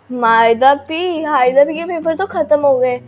हायदा P के paper तो खत्म हो गए।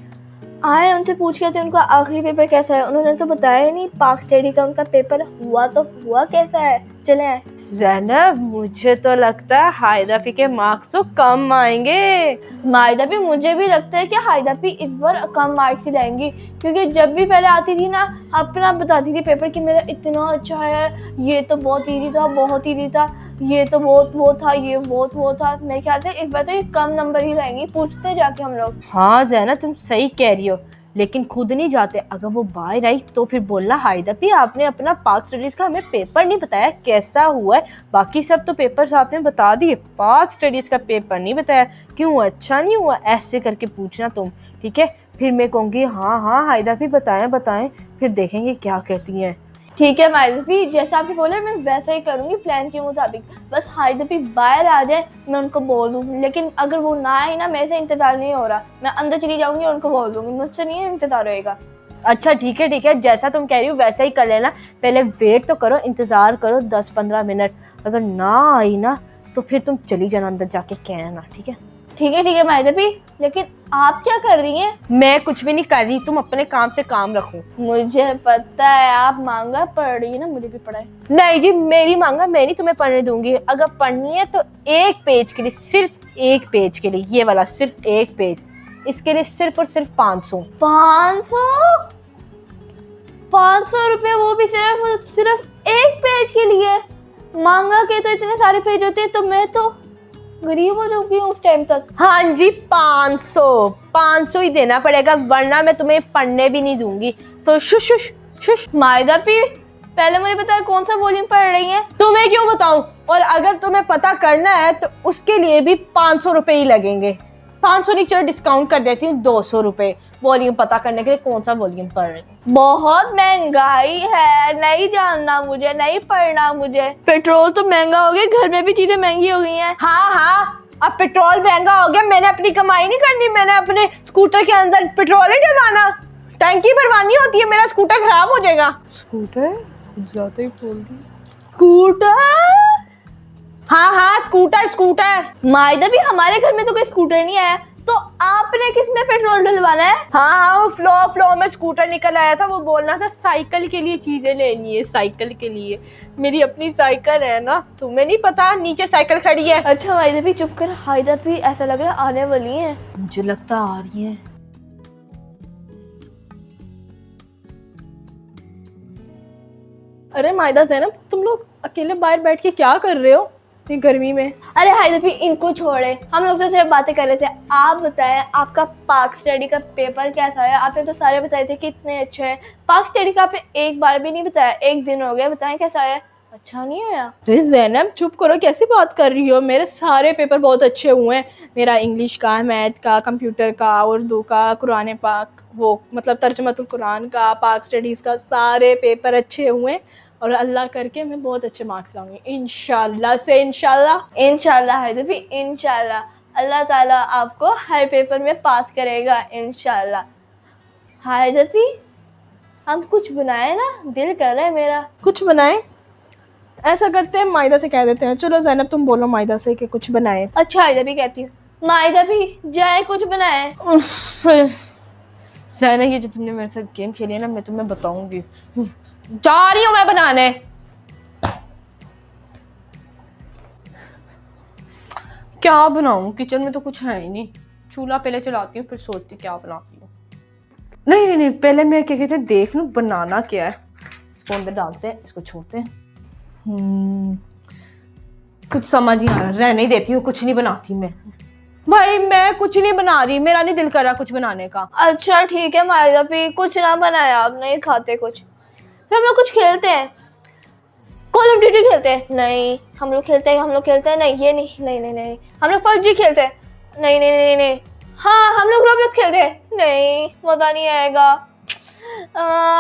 आए उनसे पूछ के थे उनका आखिरी पेपर कैसा है, उन्होंने तो बताया ही नहीं। पाक स्टडी का उनका पेपर हुआ तो हुआ कैसा है, चले आए। ज़ैनब मुझे तो लगता है हायदा पी के मार्क्स तो कम आएंगे। मायदा भी, मुझे भी लगता है कि हायदा भी इस बार कम मार्क्स ही लाएंगी, क्योंकि जब भी पहले आती थी ना अपना बताती थी पेपर कि मेरा इतना अच्छा है, ये तो बहुत इजी था, बहुत इजी था, ये तो बहुत वो था, ये बहुत वो था। मेरे ख्याल से इस बार तो ये कम नंबर ही लाएंगी, पूछते जाके हम लोग। हाँ ज़ैनब तुम सही कह रही हो, लेकिन खुद नहीं जाते। अगर वो बाहर आई तो फिर बोलना हायदा भी आपने अपना पाक स्टडीज का हमें पेपर नहीं बताया कैसा हुआ है। बाकी सब तो पेपर्स आपने बता दिए, पाक स्टडीज का पेपर नहीं बताया, क्यों अच्छा नहीं हुआ, ऐसे करके पूछना तुम, ठीक है। फिर मैं कहूँगी हाँ हाँ हायदा भी बताएं बताएं, फिर देखेंगे क्या कहती हैं। ठीक है मायदा भी, जैसा आपने बोला मैं वैसा ही करूँगी प्लान के मुताबिक। बस हायदा भी बाहर आ जाए, मैं उनको बोल दूँ, लेकिन अगर वो ना आए ना, मेरे से इंतजार नहीं हो रहा, मैं अंदर चली जाऊँगी और उनको बोल दूँगी, मुझसे नहीं इंतजार होएगा। अच्छा ठीक है, जैसा तुम कह रही हो वैसा ही कर लेना। पहले वेट तो करो, इंतज़ार करो 10-15 मिनट। अगर ना आई ना तो फिर तुम चली जाना अंदर जाके कहना, ठीक है। ठीक है मायदा भी, लेकिन आप क्या कर रही हैं? मैं कुछ भी नहीं कर रही, तुम अपने काम से काम रखो। मुझे पता है आप मांगा पढ़ रही है ना, मुझे भी पढ़ा है। नहीं जी, मेरी मांगा मैं नहीं तुम्हें पढ़ने दूंगी। अगर पढ़नी है तो एक पेज के लिए, सिर्फ एक पेज के लिए, ये वाला सिर्फ एक पेज, इसके लिए सिर्फ और सिर्फ 500। 500 रुपये, वो भी सिर्फ एक पेज के लिए? मांगा के तो इतने सारे पेज होते हैं, तो मैं तो गरीब हो जाऊंगी उस टाइम तक। हाँ जी, 500 ही देना पड़ेगा, वरना मैं तुम्हें पढ़ने भी नहीं दूंगी। तो शुश शुश शुश। मायदा पी, पहले मुझे बताया कौन सा वॉल्यूम पढ़ रही है? तुम्हें क्यों बताऊं, और अगर तुम्हें पता करना है तो उसके लिए भी 500 रुपए ही लगेंगे। 500 नहीं, चलो डिस्काउंट कर देती हूँ, 200 रुपए वॉल्यूम पता करने के लिए कौन सा वॉल्यूम पढ़ रही है। बहुत महंगाई है, नहीं जानना मुझे, नहीं पढ़ना मुझे। पेट्रोल तो महंगा हो गया, घर में भी चीजें महंगी हो गई हैं। हाँ, अब पेट्रोल महंगा हो गया, मैंने अपनी कमाई नहीं करनी, मैंने अपने स्कूटर के अंदर पेट्रोल नहीं डलवाना, टंकी भरवानी होती है, मेरा स्कूटर खराब हो जाएगा। स्कूटर कुछ ज्यादा ही बोल दी। स्कूटर? हाँ स्कूटर। मायदा भी, हमारे घर में तो कोई स्कूटर नहीं आया, तो आपने किस में पेट्रोल डलवाना है? हाँ वो फ्लो में स्कूटर निकल आया था, वो बोलना था साइकिल के लिए चीजें लेनी है, साइकिल के लिए। मेरी अपनी साइकिल है ना, तुम्हें नहीं पता, नीचे साइकिल खड़ी है। अच्छा मायदा भी चुप कर, हायदा भी ऐसा लग रहा है आने वाली है। मुझे लगता आ रही है। अरे मायदा ज़ैनब, तुम लोग अकेले बाहर बैठ के क्या कर रहे हो इतनी गर्मी में? अरे हायदा भी इनको छोड़े, हम लोग तो सिर्फ बातें कर रहे थे। आप बताएं आपका पाक स्टडी का पेपर कैसा है? आपने तो सारे बताए थे कि इतने अच्छे हैं, पाक स्टडी का आपने एक बार भी नहीं बताया, एक दिन हो गया, बताएं कैसा है? अच्छा नहीं है? अरे ज़ैनब चुप करो, कैसी बात कर रही हो? मेरे सारे पेपर बहुत अच्छे हुए हैं। मेरा इंग्लिश का, मैथ का, कंप्यूटर का, उर्दू का, कुरान पाक, वो मतलब तर्जमतुल कुरान का, पाक स्टडीज़ का, सारे पेपर अच्छे हुए हैं और अल्लाह करके मैं बहुत अच्छे मार्क्स लाऊंगी इंशाल्लाह से। इंशाल्लाह हायदा भी, इंशाल्लाह अल्लाह ताला आपको हर पेपर में पास करेगा इंशाल्लाह। हायदा भी हम कुछ बनाए ना, दिल कर रहा है मेरा। कुछ बनाए? ऐसा करते हैं मायदा से कह देते हैं। चलो ज़ैनब तुम बोलो मायदा से कि कुछ बनाए। अच्छा हायदा भी कहती हूँ, मायदा भी जाए कुछ बनाए। ज़ैनब ये जो तुमने मेरे साथ गेम खेली है ना, मैं तुम्हें बताऊंगी। जा रही हूँ मैं बनाने। क्या बनाऊं, किचन में तो कुछ है ही नहीं। चूल्हा पहले चलाती हूँ, फिर सोचती क्या बनाती हूँ। नहीं, पहले मैं क्या कहते हैं देख लूँ बनाना क्या है। इसको अंदर डालते हैं, इसको छोड़ते हैं। कुछ समझ नहीं आ रहा, रहने ही देती हूँ, कुछ नहीं बनाती मैं। भाई मैं कुछ नहीं बना रही, मेरा नहीं दिल कर रहा कुछ बनाने का। अच्छा ठीक है मायदा भी, कुछ ना बनाया, आप नहीं खाते कुछ, फिर हम लोग कुछ खेलते हैं। कॉल ऑफ ड्यूटी खेलते हैं? नहीं। हम लोग खेलते हैं नहीं, ये नहीं। हम लोग पबजी खेलते हैं? नहीं। हाँ हम लोग रोब्लॉक्स खेलते हैं? नहीं, मजा नहीं आएगा।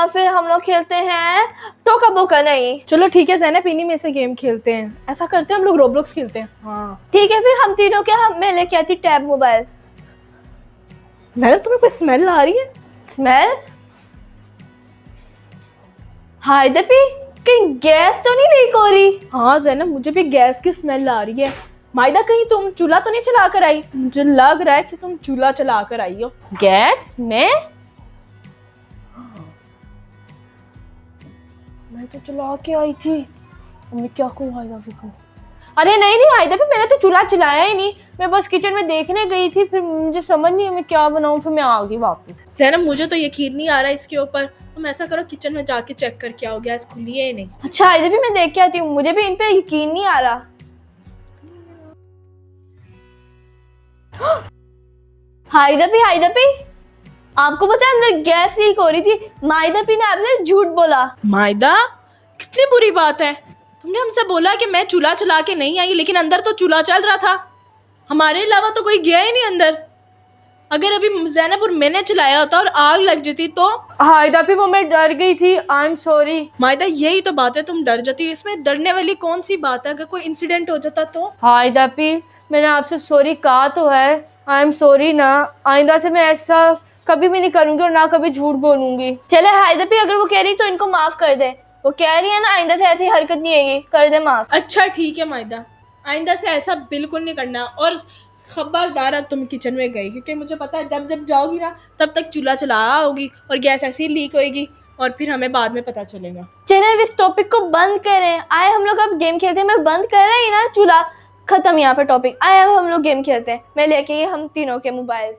फिर हम लोग खेलते हैं टोका बोका? नहीं। चलो ठीक है ज़ैनब, इन्हीं में से गेम खेलते हैं। ऐसा करते हैं हम लोग रोब्लॉक्स खेलते हैं। हाँ ठीक है, फिर हम तीनों के, हम मैं लेके आती टैब मोबाइल। ज़ैनब तुम्हें कोई स्मेल आ रही है? स्मेल? हायदा भी कहीं गैस तो नहीं लीक हो रही? हाँ ज़ैनब, मुझे भी गैस की स्मेल आ रही है। मायदा कहीं तुम चूल्हा तो नहीं चला कर आई? मुझे लग रहा है कि तुम चूल्हा चला कर आई हो। गैस मैं तो चला के आई थी। मैं क्या कहूँ हायदा को? अरे नहीं नहीं हायदा भी, मैंने तो चूल्हा चलाया ही नहीं। मैं बस किचन में देखने गई थी, फिर मुझे समझ नहीं मैं क्या बनाऊं, फिर मैं आ गई वापस। ज़ैनब मुझे तो यकीन नहीं आ रहा इसके ऊपर। तुम ऐसा करो, किचन में जाके चेक कर क्या हो, गैस खुली है या नहीं। अच्छा हायदा भी, मैं देख के आती हूँ, मुझे भी इन पे यकीन नहीं आ रहा। हायदा भी आपको पता है अंदर गैस लीक हो रही थी। मायदा भी ने आपने झूठ बोला। मायदा कितनी बुरी बात है, तुमने हमसे बोला कि मैं चूल्हा चला के नहीं आई, लेकिन अंदर तो चूल्हा चल रहा था। हमारे अलावा तो कोई गया ही नहीं अंदर। अगर अभी ज़ैनब और मैंने चलाया होता और आग लग जाती तो? हायदा भी वो मैं डर गई थी। I am sorry. मायदा यही तो बात है, तुम डर जाती। इसमें डरने वाली कौन सी बात है? अगर कोई इंसिडेंट हो जाता तो? हायदा भी मैंने आपसे सॉरी कहा तो है। आई एम सॉरी ना, आइंदा से मैं ऐसा कभी भी नहीं करूंगी और ना कभी झूठ बोलूंगी। चले हायदा भी, अगर वो कह रही तो इनको माफ कर दे। वो कह रही है ना आइंदा से ऐसी हरकत नहीं आएगी, कर दे माफ। अच्छा ठीक है मायदा, आइंदा से ऐसा बिल्कुल नहीं करना। और खबरदार अब तुम किचन में गई, क्योंकि मुझे पता है जब जब जाओगी ना तब तक चूल्हा चला होगी और गैस ऐसे ही लीक होएगी और फिर हमें बाद में पता चलेगा। चले अब इस टॉपिक को बंद करें। आए हम लोग अब गेम खेलते हैं। मैं बंद कर रही ना चूल्हा, खत्म यहाँ पे टॉपिक। आए अब हम लोग गेम खेलते हैं। मैं लेके गई हम तीनों के मोबाइल।